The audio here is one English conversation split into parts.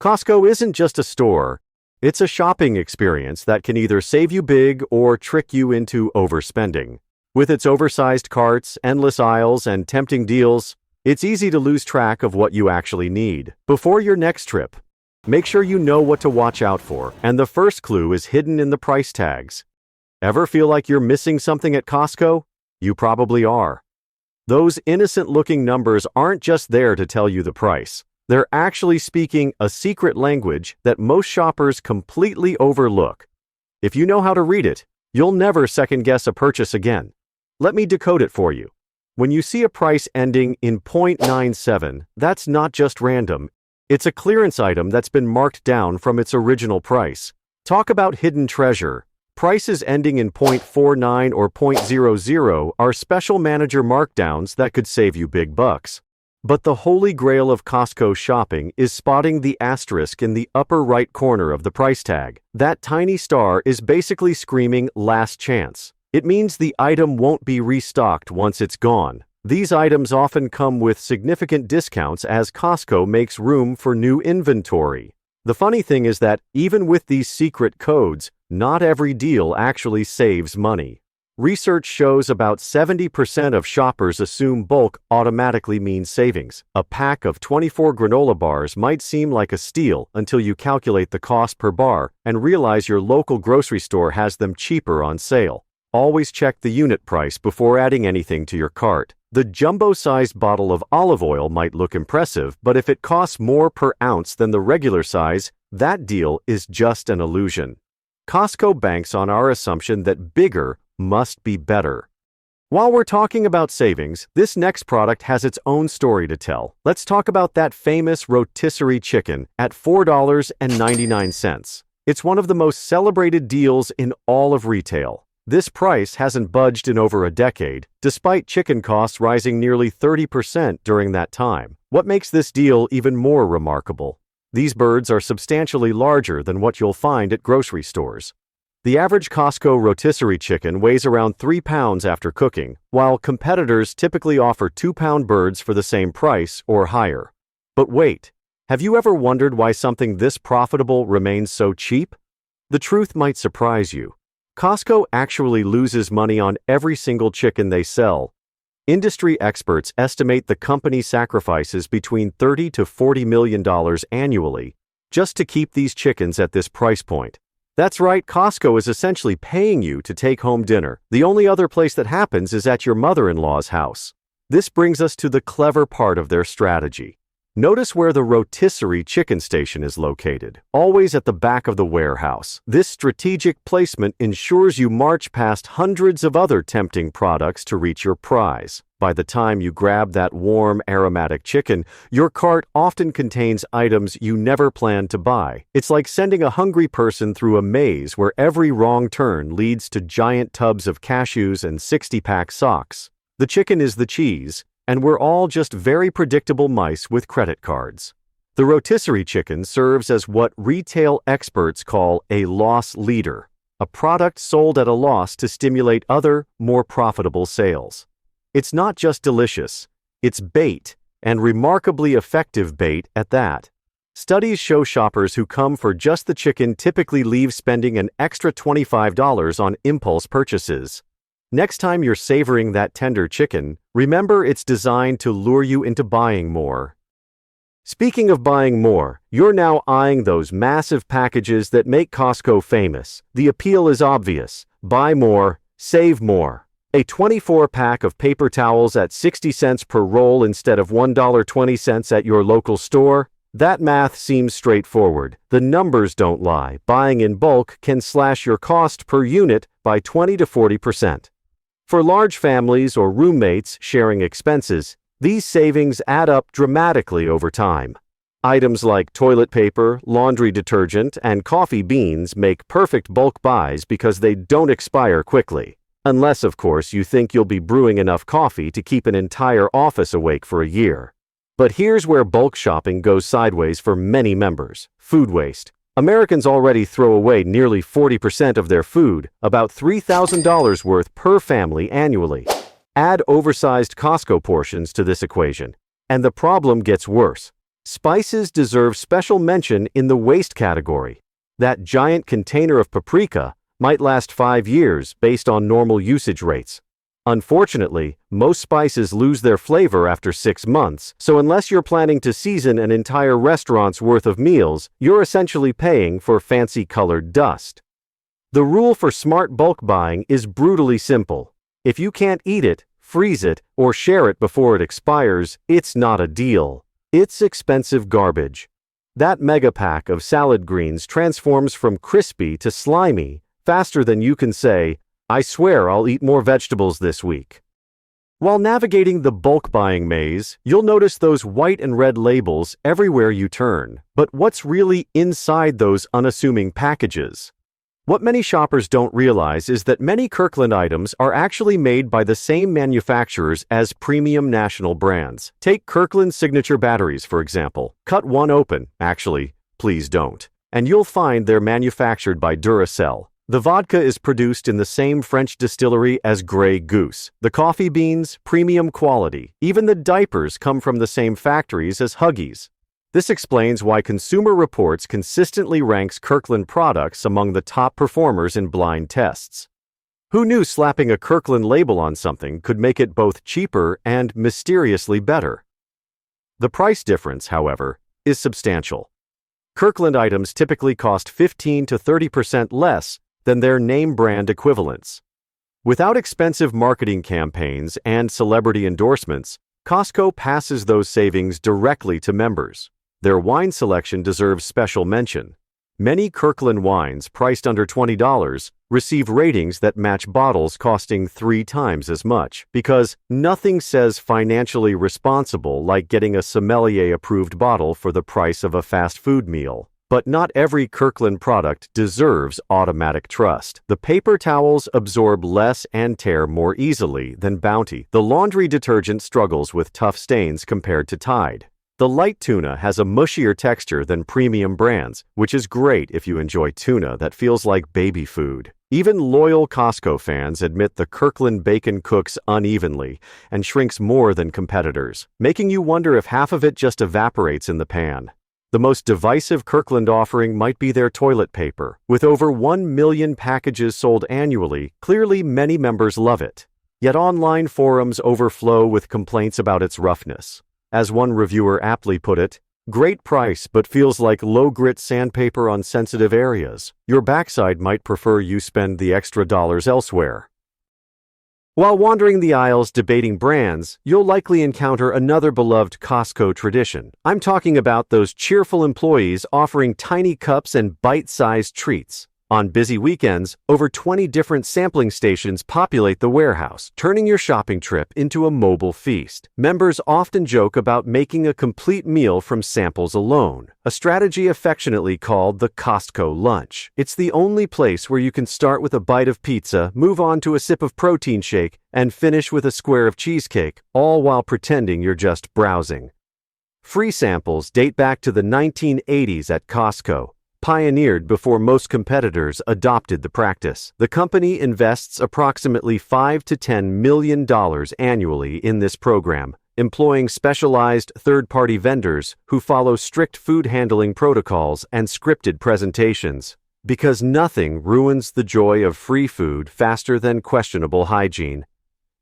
Costco isn't just a store, it's a shopping experience that can either save you big or trick you into overspending. With its oversized carts, endless aisles, and tempting deals, it's easy to lose track of what you actually need. Before your next trip, make sure you know what to watch out for, and the first clue is hidden in the price tags. Ever feel like you're missing something at Costco? You probably are. Those innocent-looking numbers aren't just there to tell you the price. They're actually speaking a secret language that most shoppers completely overlook. If you know how to read it, you'll never second-guess a purchase again. Let me decode it for you. When you see a price ending in 0.97, that's not just random. It's a clearance item that's been marked down from its original price. Talk about hidden treasure. Prices ending in 0.49 or 0.00 are special manager markdowns that could save you big bucks. But the holy grail of Costco shopping is spotting the asterisk in the upper right corner of the price tag. That tiny star is basically screaming last chance. It means the item won't be restocked once it's gone. These items often come with significant discounts as Costco makes room for new inventory. The funny thing is that even with these secret codes, not every deal actually saves money. Research shows about 70% of shoppers assume bulk automatically means savings. A pack of 24 granola bars might seem like a steal until you calculate the cost per bar and realize your local grocery store has them cheaper on sale. Always check the unit price before adding anything to your cart. The jumbo-sized bottle of olive oil might look impressive, but if it costs more per ounce than the regular size, that deal is just an illusion. Costco banks on our assumption that bigger must be better. While we're talking about savings, this next product has its own story to tell. Let's talk about that famous rotisserie chicken at $4.99. It's one of the most celebrated deals in all of retail. This price hasn't budged in over a decade, despite chicken costs rising nearly 30% during that time. What makes this deal even more remarkable? These birds are substantially larger than what you'll find at grocery stores. The average Costco rotisserie chicken weighs around 3 pounds after cooking, while competitors typically offer 2-pound birds for the same price or higher. But wait, have you ever wondered why something this profitable remains so cheap? The truth might surprise you. Costco actually loses money on every single chicken they sell. Industry experts estimate the company sacrifices between $30 to $40 million annually just to keep these chickens at this price point. That's right, Costco is essentially paying you to take home dinner. The only other place that happens is at your mother-in-law's house. This brings us to the clever part of their strategy. Notice where the rotisserie chicken station is located, always at the back of the warehouse. This strategic placement ensures you march past hundreds of other tempting products to reach your prize. By the time you grab that warm, aromatic chicken, your cart often contains items you never planned to buy. It's like sending a hungry person through a maze where every wrong turn leads to giant tubs of cashews and 60-pack socks. The chicken is the cheese, and we're all just very predictable mice with credit cards. The rotisserie chicken serves as what retail experts call a loss leader, a product sold at a loss to stimulate other, more profitable sales. It's not just delicious, it's bait, and remarkably effective bait at that. Studies show shoppers who come for just the chicken typically leave spending an extra $25 on impulse purchases. Next time you're savoring that tender chicken, remember it's designed to lure you into buying more. Speaking of buying more, you're now eyeing those massive packages that make Costco famous. The appeal is obvious. Buy more, save more. A 24-pack of paper towels at 60 cents per roll instead of $1.20 at your local store? That math seems straightforward. The numbers don't lie. Buying in bulk can slash your cost per unit by 20 to 40%. For large families or roommates sharing expenses, these savings add up dramatically over time. Items like toilet paper, laundry detergent, and coffee beans make perfect bulk buys because they don't expire quickly. Unless, of course, you think you'll be brewing enough coffee to keep an entire office awake for a year. But here's where bulk shopping goes sideways for many members: food waste. Americans already throw away nearly 40% of their food, about $3,000 worth per family annually. Add oversized Costco portions to this equation, and the problem gets worse. Spices deserve special mention in the waste category. That giant container of paprika might last 5 years based on normal usage rates. Unfortunately, most spices lose their flavor after 6 months, so unless you're planning to season an entire restaurant's worth of meals, you're essentially paying for fancy-colored dust. The rule for smart bulk buying is brutally simple. If you can't eat it, freeze it, or share it before it expires, it's not a deal. It's expensive garbage. That mega pack of salad greens transforms from crispy to slimy faster than you can say, "I swear I'll eat more vegetables this week." While navigating the bulk buying maze, you'll notice those white and red labels everywhere you turn. But what's really inside those unassuming packages? What many shoppers don't realize is that many Kirkland items are actually made by the same manufacturers as premium national brands. Take Kirkland Signature batteries, for example. Cut one open, actually, please don't, and you'll find they're manufactured by Duracell. The vodka is produced in the same French distillery as Grey Goose. The coffee beans, premium quality. Even the diapers come from the same factories as Huggies. This explains why Consumer Reports consistently ranks Kirkland products among the top performers in blind tests. Who knew slapping a Kirkland label on something could make it both cheaper and mysteriously better? The price difference, however, is substantial. Kirkland items typically cost 15 to 30% less than their name brand equivalents. Without expensive marketing campaigns and celebrity endorsements, Costco passes those savings directly to members. Their wine selection deserves special mention. Many Kirkland wines priced under $20 receive ratings that match bottles costing 3 times as much, because nothing says financially responsible like getting a sommelier-approved bottle for the price of a fast food meal. But not every Kirkland product deserves automatic trust. The paper towels absorb less and tear more easily than Bounty. The laundry detergent struggles with tough stains compared to Tide. The light tuna has a mushier texture than premium brands, which is great if you enjoy tuna that feels like baby food. Even loyal Costco fans admit the Kirkland bacon cooks unevenly and shrinks more than competitors, making you wonder if half of it just evaporates in the pan. The most divisive Kirkland offering might be their toilet paper. With over 1 million packages sold annually, clearly many members love it. Yet online forums overflow with complaints about its roughness. As one reviewer aptly put it, "Great price but feels like low-grit sandpaper on sensitive areas. Your backside might prefer you spend the extra dollars elsewhere." While wandering the aisles debating brands, you'll likely encounter another beloved Costco tradition. I'm talking about those cheerful employees offering tiny cups and bite-sized treats. On busy weekends, over 20 different sampling stations populate the warehouse, turning your shopping trip into a mobile feast. Members often joke about making a complete meal from samples alone, a strategy affectionately called the Costco lunch. It's the only place where you can start with a bite of pizza, move on to a sip of protein shake, and finish with a square of cheesecake, all while pretending you're just browsing. Free samples date back to the 1980s at Costco. Pioneered before most competitors adopted the practice. The company invests approximately $5 to $10 million annually in this program, employing specialized third-party vendors who follow strict food handling protocols and scripted presentations. Because nothing ruins the joy of free food faster than questionable hygiene.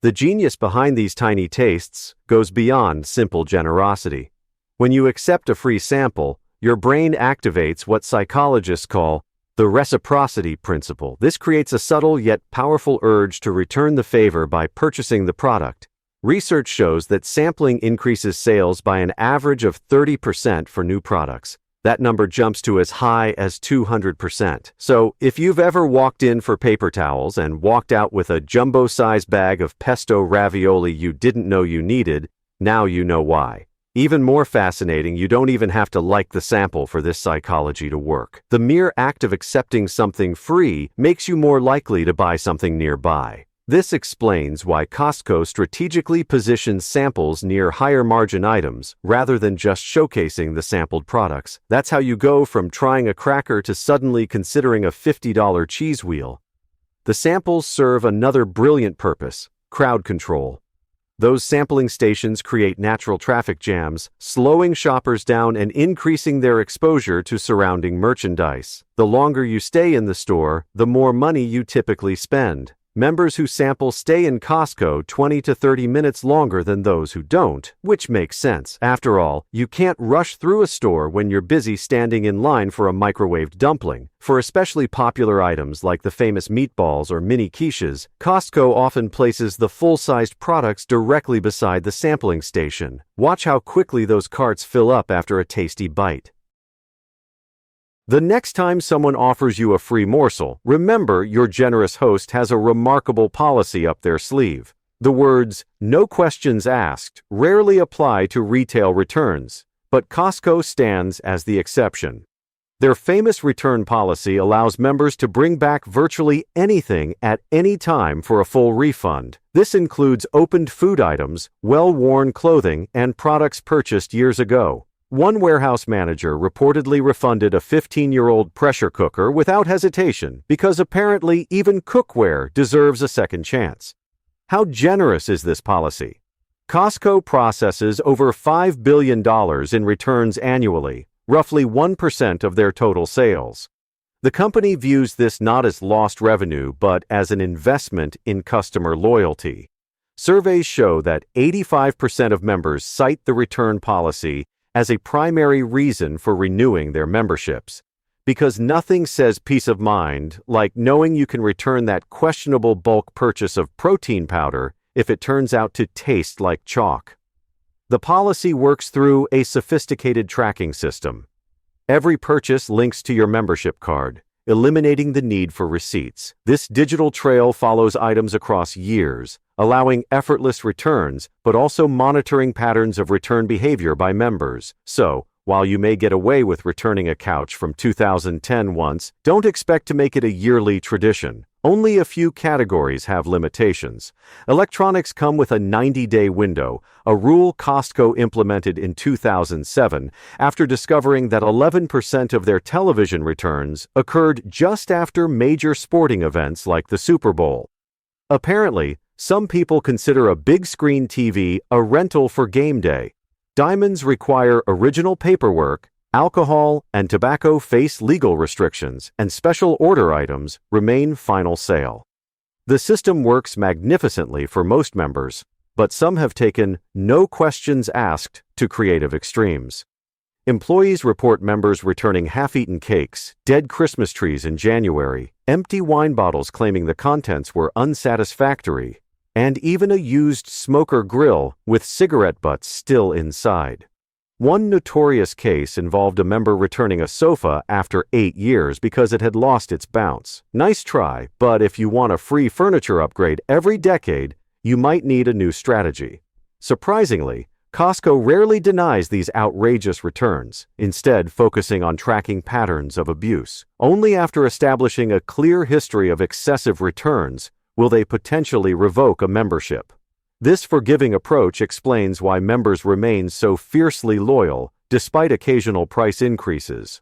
The genius behind these tiny tastes goes beyond simple generosity. When you accept a free sample, your brain activates what psychologists call the reciprocity principle. This creates a subtle yet powerful urge to return the favor by purchasing the product. Research shows that sampling increases sales by an average of 30% for new products. That number jumps to as high as 200%. So, if you've ever walked in for paper towels and walked out with a jumbo-sized bag of pesto ravioli you didn't know you needed, now you know why. Even more fascinating, you don't even have to like the sample for this psychology to work. The mere act of accepting something free makes you more likely to buy something nearby. This explains why Costco strategically positions samples near higher-margin items rather than just showcasing the sampled products. That's how you go from trying a cracker to suddenly considering a $50 cheese wheel. The samples serve another brilliant purpose: crowd control. Those sampling stations create natural traffic jams, slowing shoppers down and increasing their exposure to surrounding merchandise. The longer you stay in the store, the more money you typically spend. Members who sample stay in Costco 20 to 30 minutes longer than those who don't, which makes sense. After all, you can't rush through a store when you're busy standing in line for a microwaved dumpling. For especially popular items like the famous meatballs or mini quiches, Costco often places the full-sized products directly beside the sampling station. Watch how quickly those carts fill up after a tasty bite. The next time someone offers you a free morsel, remember your generous host has a remarkable policy up their sleeve. The words, "no questions asked," rarely apply to retail returns, but Costco stands as the exception. Their famous return policy allows members to bring back virtually anything at any time for a full refund. This includes opened food items, well-worn clothing, and products purchased years ago. One warehouse manager reportedly refunded a 15-year-old pressure cooker without hesitation because apparently even cookware deserves a second chance. How generous is this policy? Costco processes over $5 billion in returns annually, roughly 1% of their total sales. The company views this not as lost revenue but as an investment in customer loyalty. Surveys show that 85% of members cite the return policy as a primary reason for renewing their memberships, because nothing says peace of mind like knowing you can return that questionable bulk purchase of protein powder if it turns out to taste like chalk. The policy works through a sophisticated tracking system. Every purchase links to your membership card, eliminating the need for receipts. This digital trail follows items across years, allowing effortless returns, but also monitoring patterns of return behavior by members. So, while you may get away with returning a couch from 2010 once, don't expect to make it a yearly tradition. Only a few categories have limitations. Electronics come with a 90-day window, a rule Costco implemented in 2007 after discovering that 11% of their television returns occurred just after major sporting events like the Super Bowl. Apparently, some people consider a big screen TV a rental for game day. Diamonds require original paperwork, alcohol and tobacco face legal restrictions, and special order items remain final sale. The system works magnificently for most members, but some have taken no questions asked to creative extremes. Employees report members returning half-eaten cakes, dead Christmas trees in January, empty wine bottles claiming the contents were unsatisfactory, and even a used smoker grill with cigarette butts still inside. One notorious case involved a member returning a sofa after 8 years because it had lost its bounce. Nice try, but if you want a free furniture upgrade every decade, you might need a new strategy. Surprisingly, Costco rarely denies these outrageous returns, instead focusing on tracking patterns of abuse. Only after establishing a clear history of excessive returns will they potentially revoke a membership. This forgiving approach explains why members remain so fiercely loyal despite occasional price increases.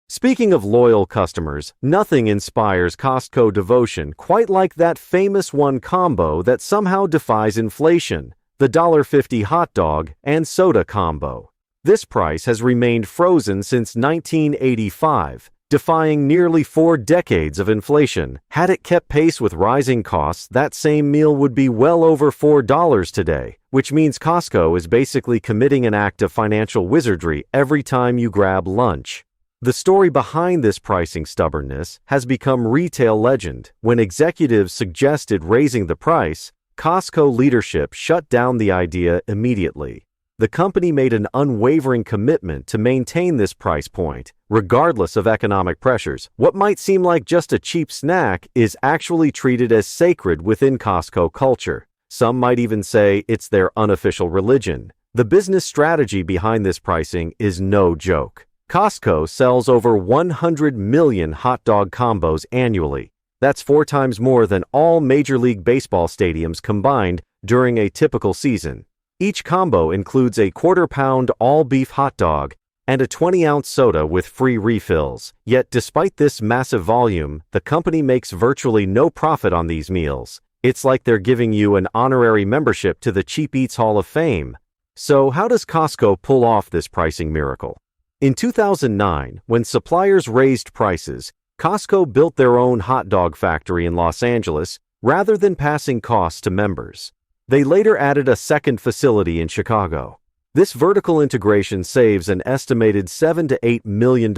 Speaking of loyal customers, nothing inspires Costco devotion quite like that famous one combo that somehow defies inflation, the $1.50 hot dog and soda combo. This price has remained frozen since 1985, defying nearly 4 decades of inflation. Had it kept pace with rising costs, that same meal would be well over $4 today, which means Costco is basically committing an act of financial wizardry every time you grab lunch. The story behind this pricing stubbornness has become retail legend. When executives suggested raising the price, Costco leadership shut down the idea immediately. The company made an unwavering commitment to maintain this price point, regardless of economic pressures. What might seem like just a cheap snack is actually treated as sacred within Costco culture. Some might even say it's their unofficial religion. The business strategy behind this pricing is no joke. Costco sells over 100 million hot dog combos annually. That's 4 times more than all Major League Baseball stadiums combined during a typical season. Each combo includes a quarter-pound all-beef hot dog and a 20-ounce soda with free refills. Yet despite this massive volume, the company makes virtually no profit on these meals. It's like they're giving you an honorary membership to the Cheap Eats Hall of Fame. So how does Costco pull off this pricing miracle? In 2009, when suppliers raised prices, Costco built their own hot dog factory in Los Angeles rather than passing costs to members. They later added a second facility in Chicago. This vertical integration saves an estimated $7 to $8 million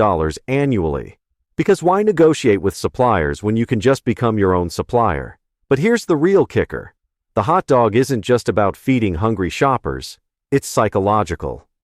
annually. Because why negotiate with suppliers when you can just become your own supplier? But here's the real kicker. The hot dog isn't just about feeding hungry shoppers, it's psychological.